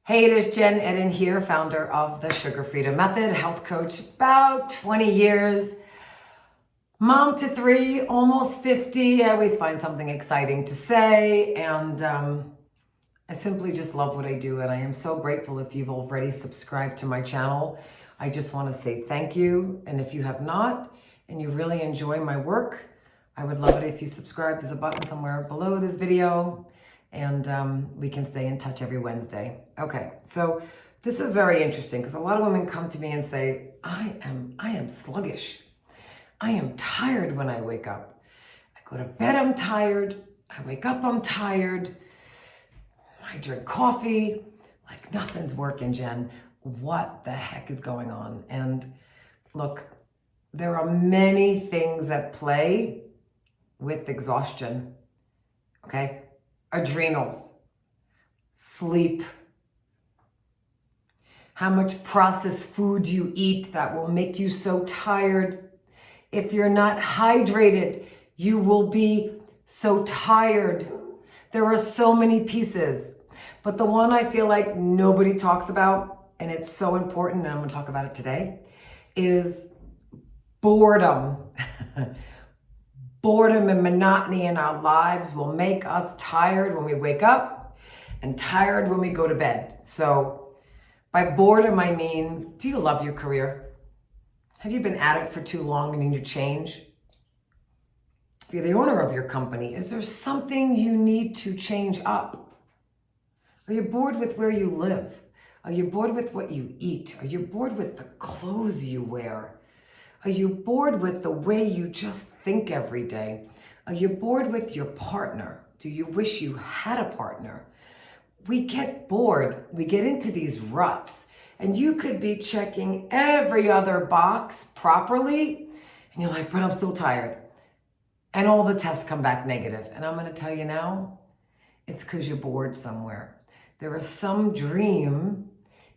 Hey, it is Jen Eden here, founder of the Sugar Freedom Method, health coach, about 20 years, mom to 3, almost 50. I always find something exciting to say, and I simply just love what I do, and I am so grateful if you've already subscribed to my channel. I just want to say thank you, and if you have not, and you really enjoy my work, I would love it if you subscribe. There's a button somewhere below this video, and we can stay in touch every Wednesday. Okay, so this is very interesting because a lot of women come to me and say, I am sluggish. I am tired when I wake up. I go to bed, I'm tired. I wake up, I'm tired. I drink coffee, like nothing's working, Jen. What the heck is going on? And look, there are many things at play with exhaustion, okay? Adrenals, sleep, how much processed food you eat that will make you so tired. If you're not hydrated, you will be so tired. There are so many pieces, but the one I feel like nobody talks about, and it's so important, and I'm gonna talk about it today, is boredom. Boredom and monotony in our lives will make us tired when we wake up and tired when we go to bed. So by boredom, I mean, do you love your career? Have you been at it for too long and need to change? If you're the owner of your company, is there something you need to change up? Are you bored with where you live? Are you bored with what you eat? Are you bored with the clothes you wear? Are you bored with the way you just think every day? Are you bored with your partner? Do you wish you had a partner? We get bored. We get into these ruts, and you could be checking every other box properly, and you're like, but I'm still tired. And all the tests come back negative. And I'm gonna tell you now, it's because you're bored somewhere. There is some dream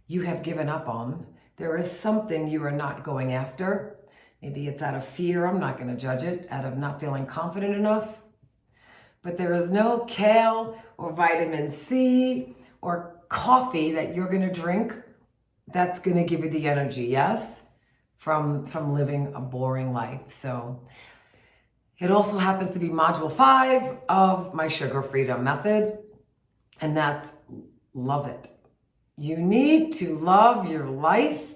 you have given up on. There is something you are not going after. Maybe it's out of fear, I'm not gonna judge it, out of not feeling confident enough. But there is no kale or vitamin C or coffee that you're gonna drink that's gonna give you the energy, yes? From living a boring life. So it also happens to be module 5 of my Sugar Freedom Method, and that's love it. You need to love your life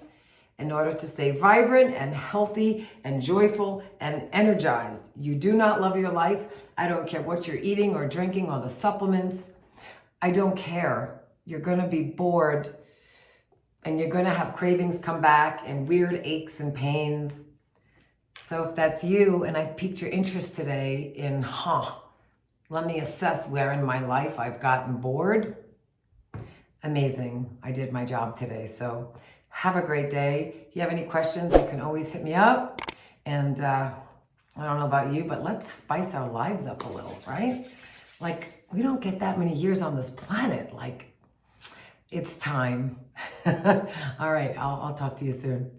in order to stay vibrant and healthy and joyful and energized. You do not love your life. I don't care what you're eating or drinking or the supplements. I don't care. You're gonna be bored and you're gonna have cravings come back and weird aches and pains. So if that's you and I've piqued your interest today in, let me assess where in my life I've gotten bored, amazing. I did my job today. So have a great day. If you have any questions, you can always hit me up. And I don't know about you, but let's spice our lives up a little, right? Like, we don't get that many years on this planet. Like, it's time. All right, I'll talk to you soon.